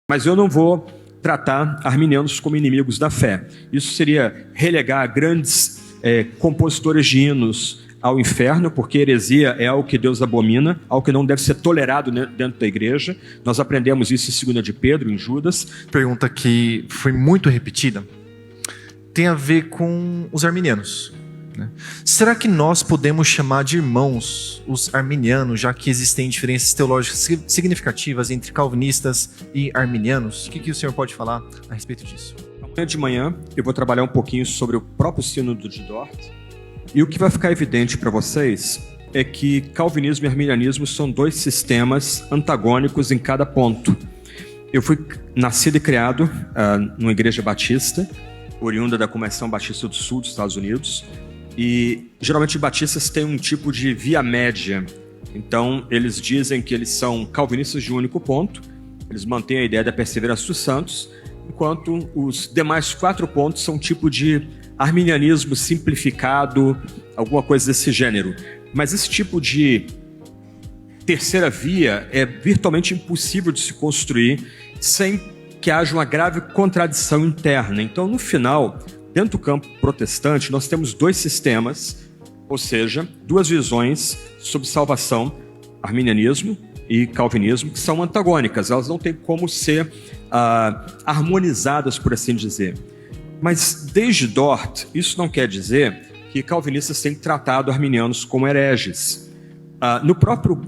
Mas eu não vou tratar arminianos como inimigos da fé. Isso seria relegar grandes compositores de hinos ao inferno, porque heresia é algo que Deus abomina, algo que não deve ser tolerado dentro da igreja. Nós aprendemos isso em 2 de Pedro, em Judas. Pergunta que foi muito repetida tem a ver com os arminianos, né? Será que nós podemos chamar de irmãos os arminianos, já que existem diferenças teológicas significativas entre calvinistas e arminianos? O que o senhor pode falar a respeito disso? Amanhã de manhã eu vou trabalhar um pouquinho sobre o próprio sínodo de Dort. E o que vai ficar evidente para vocês é que calvinismo e arminianismo são dois sistemas antagônicos em cada ponto. Eu fui nascido e criado numa igreja batista, oriunda da Convenção Batista do Sul dos Estados Unidos, e geralmente batistas têm um tipo de via média. Então eles dizem que eles são calvinistas de um único ponto, eles mantêm a ideia da perseverança dos santos, enquanto os demais 4 pontos são um tipo de arminianismo simplificado, alguma coisa desse gênero. Mas esse tipo de terceira via é virtualmente impossível de se construir sem que haja uma grave contradição interna. Então, no final, dentro do campo protestante, nós temos 2 sistemas, ou seja, 2 visões sobre salvação, arminianismo e calvinismo, que são antagônicas. Elas não têm como ser harmonizadas, por assim dizer. Mas desde Dort, isso não quer dizer que calvinistas têm tratado arminianos como hereges. No próprio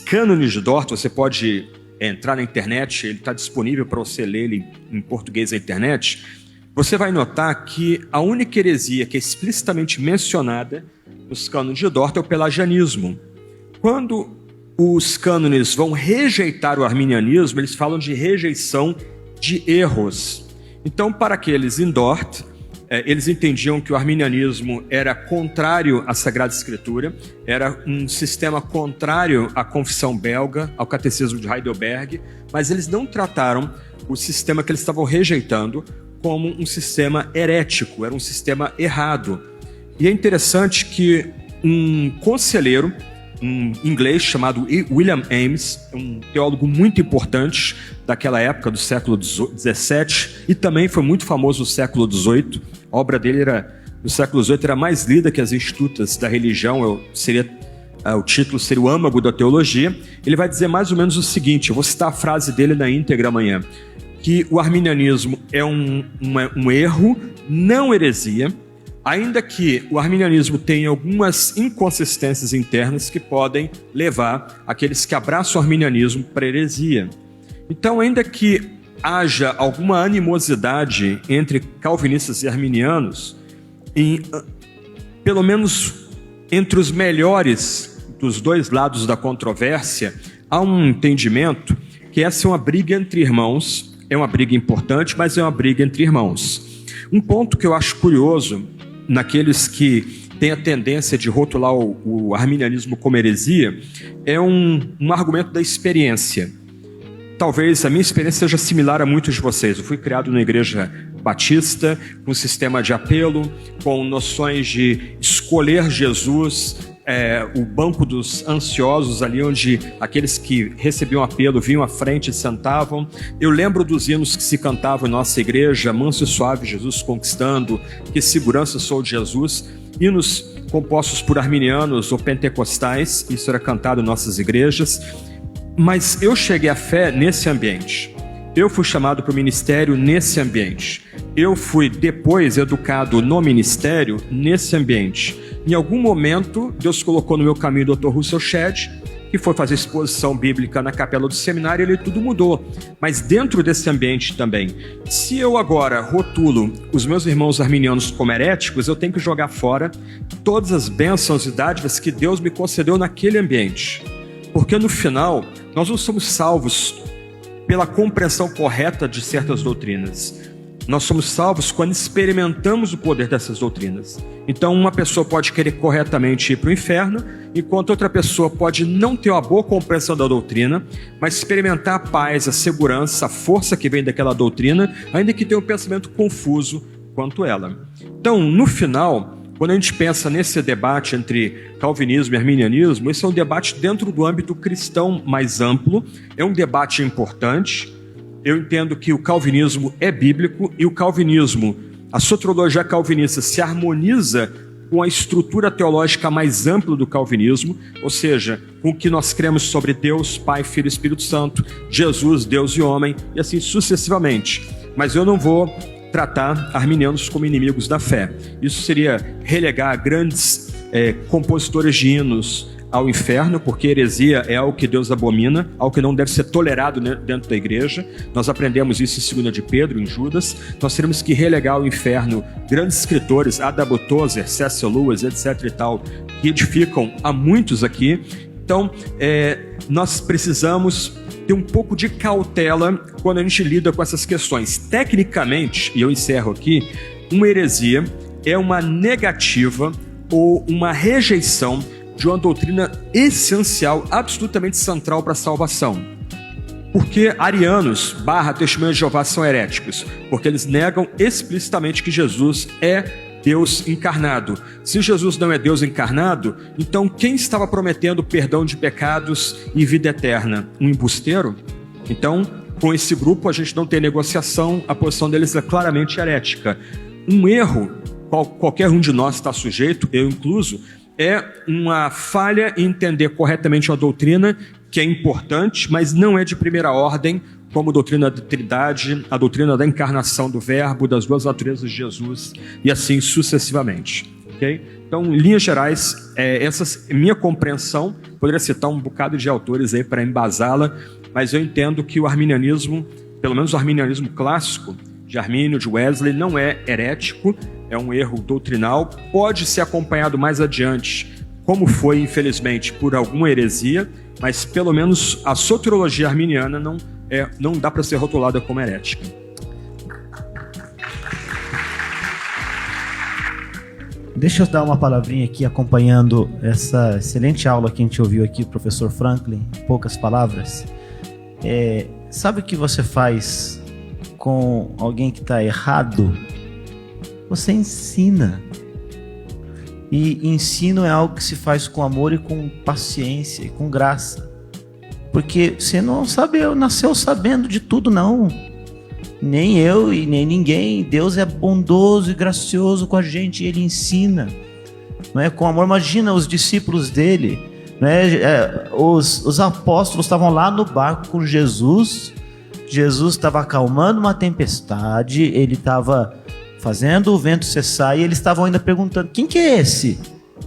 cânone de Dort, você pode entrar na internet, ele está disponível para você ler ele em português na internet. Você vai notar que a única heresia que é explicitamente mencionada nos cânones de Dort é o pelagianismo. Quando os cânones vão rejeitar o arminianismo, eles falam de rejeição de erros. Então, para aqueles em Dort, eles entendiam que o arminianismo era contrário à Sagrada Escritura, era um sistema contrário à confissão belga, ao catecismo de Heidelberg, mas eles não trataram o sistema que eles estavam rejeitando como um sistema herético, era um sistema errado. E é interessante que um conselheiro, um inglês chamado William Ames, um teólogo muito importante daquela época, do século XVII, e também foi muito famoso no século XVIII. A obra dele no século XVIII era mais lida que as Institutas da Religião, o título seria o âmago da teologia. Ele vai dizer mais ou menos o seguinte, eu vou citar a frase dele na íntegra amanhã, que o arminianismo é um erro, não heresia, ainda que o arminianismo tenha algumas inconsistências internas que podem levar aqueles que abraçam o arminianismo para heresia. Então, ainda que haja alguma animosidade entre calvinistas e arminianos, pelo menos entre os melhores dos 2 lados da controvérsia, há um entendimento que essa é uma briga entre irmãos, é uma briga importante, mas é uma briga entre irmãos. Um ponto que eu acho curioso naqueles que têm a tendência de rotular o arminianismo como heresia é um argumento da experiência. Talvez a minha experiência seja similar a muitos de vocês. Eu fui criado numa igreja batista, com um sistema de apelo, com noções de escolher Jesus, o banco dos ansiosos, ali onde aqueles que recebiam apelo vinham à frente e sentavam. Eu lembro dos hinos que se cantavam em nossa igreja, manso e suave Jesus conquistando, que segurança sou de Jesus. Hinos compostos por arminianos ou pentecostais, isso era cantado em nossas igrejas. Mas eu cheguei à fé nesse ambiente. Eu fui chamado para o ministério nesse ambiente. Eu fui depois educado no ministério nesse ambiente. Em algum momento, Deus colocou no meu caminho o Dr. Russell Shedd, que foi fazer exposição bíblica na capela do seminário, e ele tudo mudou. Mas dentro desse ambiente também, se eu agora rotulo os meus irmãos arminianos como heréticos, eu tenho que jogar fora todas as bênçãos e dádivas que Deus me concedeu naquele ambiente. Porque no final, nós não somos salvos pela compreensão correta de certas doutrinas. Nós somos salvos quando experimentamos o poder dessas doutrinas. Então, uma pessoa pode querer corretamente ir para o inferno, enquanto outra pessoa pode não ter uma boa compreensão da doutrina, mas experimentar a paz, a segurança, a força que vem daquela doutrina, ainda que tenha um pensamento confuso quanto ela. Então, no final, quando a gente pensa nesse debate entre calvinismo e arminianismo, esse é um debate dentro do âmbito cristão mais amplo, é um debate importante. eu entendo que o calvinismo é bíblico e o calvinismo, a soteriologia calvinista se harmoniza com a estrutura teológica mais ampla do calvinismo, ou seja, com o que nós cremos sobre Deus, Pai, Filho e Espírito Santo, Jesus, Deus e homem, e assim sucessivamente. Mas eu não vou tratar arminianos como inimigos da fé. Isso seria relegar grandes compositores de hinos ao inferno, porque heresia é algo que Deus abomina, algo que não deve ser tolerado dentro da igreja. Nós aprendemos isso em 2 de Pedro, em Judas. Nós teremos que relegar ao inferno grandes escritores, A.W. Tozer, C.S. Lewis, etc. e tal, que edificam a muitos aqui. Então, nós precisamos ter um pouco de cautela quando a gente lida com essas questões. Tecnicamente, e eu encerro aqui, uma heresia é uma negativa ou uma rejeição de uma doutrina essencial, absolutamente central para a salvação. Por que arianos / testemunhas de Jeová são heréticos? Porque eles negam explicitamente que Jesus é Deus encarnado. Se Jesus não é Deus encarnado, então quem estava prometendo perdão de pecados e vida eterna? Um embusteiro? Então, com esse grupo a gente não tem negociação, a posição deles é claramente herética. Um erro, qualquer um de nós está sujeito, eu incluso, é uma falha em entender corretamente uma doutrina que é importante, mas não é de primeira ordem, como a doutrina da Trindade, a doutrina da encarnação do Verbo, das duas naturezas de Jesus, e assim sucessivamente. Okay? Então, em linhas gerais, essa minha compreensão, poderia citar um bocado de autores aí para embasá-la, mas eu entendo que o arminianismo, pelo menos o arminianismo clássico, de Armínio, de Wesley, não é herético, é um erro doutrinal, pode ser acompanhado mais adiante, como foi, infelizmente, por alguma heresia, mas pelo menos a soteriologia arminiana não dá para ser rotulada como herética. Deixa eu dar uma palavrinha aqui acompanhando essa excelente aula que a gente ouviu aqui do professor Franklin, poucas palavras. Sabe o que você faz com alguém que está errado? Você ensina. E ensino é algo que se faz com amor e com paciência e com graça. Porque você não nasceu sabendo de tudo, não. Nem eu e nem ninguém. Deus é bondoso e gracioso com a gente e Ele ensina. Não é? Com amor. Imagina os discípulos dele. Não é? Os apóstolos estavam lá no barco com Jesus. Jesus estava acalmando uma tempestade. Ele estava fazendo o vento cessar, e eles estavam ainda perguntando: quem que é esse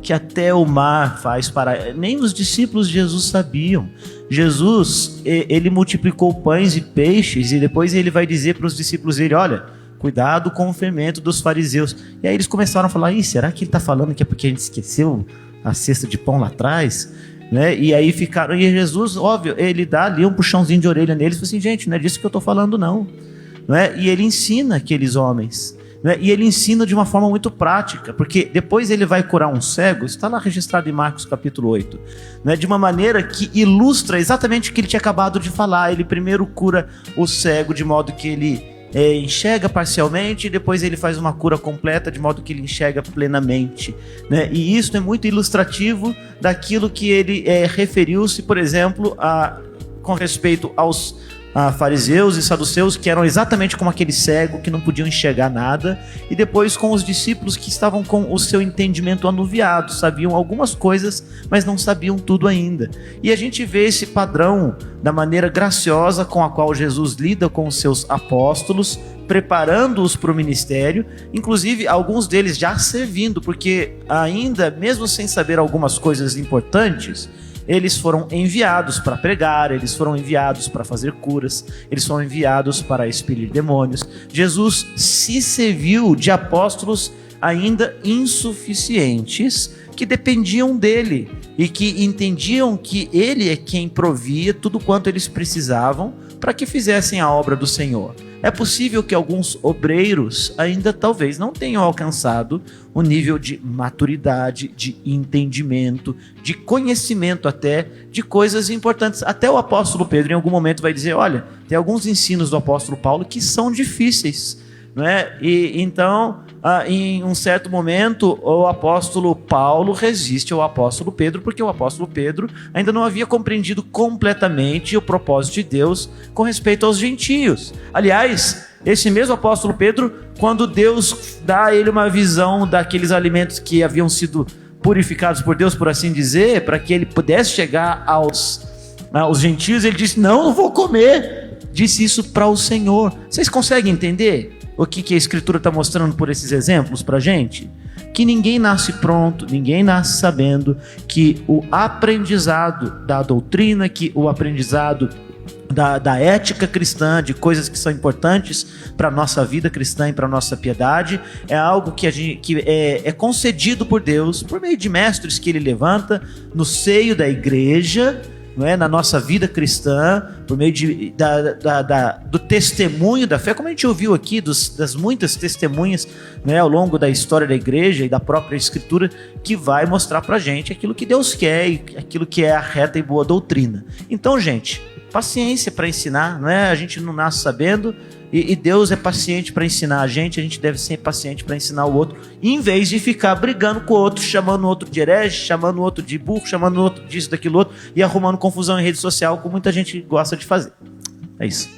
que até o mar faz parar? Nem os discípulos de Jesus sabiam. Jesus, ele multiplicou pães e peixes, e depois ele vai dizer para os discípulos dele: olha, cuidado com o fermento dos fariseus. E aí eles começaram a falar: será que ele está falando que é porque a gente esqueceu a cesta de pão lá atrás? Né? E aí ficaram, e Jesus, óbvio, ele dá ali um puxãozinho de orelha neles e fala assim: gente, não é disso que eu estou falando, não. E ele ensina aqueles homens. E ele ensina de uma forma muito prática, porque depois ele vai curar um cego, isso está lá registrado em Marcos capítulo 8, de uma maneira que ilustra exatamente o que ele tinha acabado de falar. Ele primeiro cura o cego de modo que ele enxerga parcialmente, e depois ele faz uma cura completa de modo que ele enxerga plenamente. E isso é muito ilustrativo daquilo que ele referiu-se, por exemplo, com respeito aos fariseus e saduceus, que eram exatamente como aquele cego que não podiam enxergar nada, e depois com os discípulos que estavam com o seu entendimento anuviado, sabiam algumas coisas, mas não sabiam tudo ainda. E a gente vê esse padrão da maneira graciosa com a qual Jesus lida com os seus apóstolos, preparando-os para o ministério, inclusive alguns deles já servindo, porque ainda, mesmo sem saber algumas coisas importantes, eles foram enviados para pregar, eles foram enviados para fazer curas, eles foram enviados para expelir demônios. Jesus se serviu de apóstolos ainda insuficientes, que dependiam dele e que entendiam que ele é quem provia tudo quanto eles precisavam para que fizessem a obra do Senhor. É possível que alguns obreiros ainda talvez não tenham alcançado o nível de maturidade, de entendimento, de conhecimento até de coisas importantes. Até o apóstolo Pedro em algum momento vai dizer: olha, tem alguns ensinos do apóstolo Paulo que são difíceis, não é? E então em um certo momento, o apóstolo Paulo resiste ao apóstolo Pedro, porque o apóstolo Pedro ainda não havia compreendido completamente o propósito de Deus com respeito aos gentios. Aliás, esse mesmo apóstolo Pedro, quando Deus dá a ele uma visão daqueles alimentos que haviam sido purificados por Deus, por assim dizer, para que ele pudesse chegar aos gentios, ele disse: não vou comer. Disse isso para o Senhor. Vocês conseguem entender o que a Escritura está mostrando por esses exemplos para a gente? Que ninguém nasce pronto, ninguém nasce sabendo, que o aprendizado da doutrina, que o aprendizado da ética cristã, de coisas que são importantes para a nossa vida cristã e para a nossa piedade, é algo que é concedido por Deus, por meio de mestres que Ele levanta no seio da igreja, não é? Na nossa vida cristã, por meio do testemunho da fé, como a gente ouviu aqui, das muitas testemunhas, né, ao longo da história da igreja e da própria Escritura, que vai mostrar pra gente aquilo que Deus quer e aquilo que é a reta e boa doutrina. Então, gente, paciência para ensinar, não é? A gente não nasce sabendo, e Deus é paciente para ensinar a gente deve ser paciente para ensinar o outro, em vez de ficar brigando com o outro, chamando o outro de herege, chamando o outro de burro, chamando o outro disso, daquilo outro, e arrumando confusão em rede social, como muita gente gosta de fazer. É isso.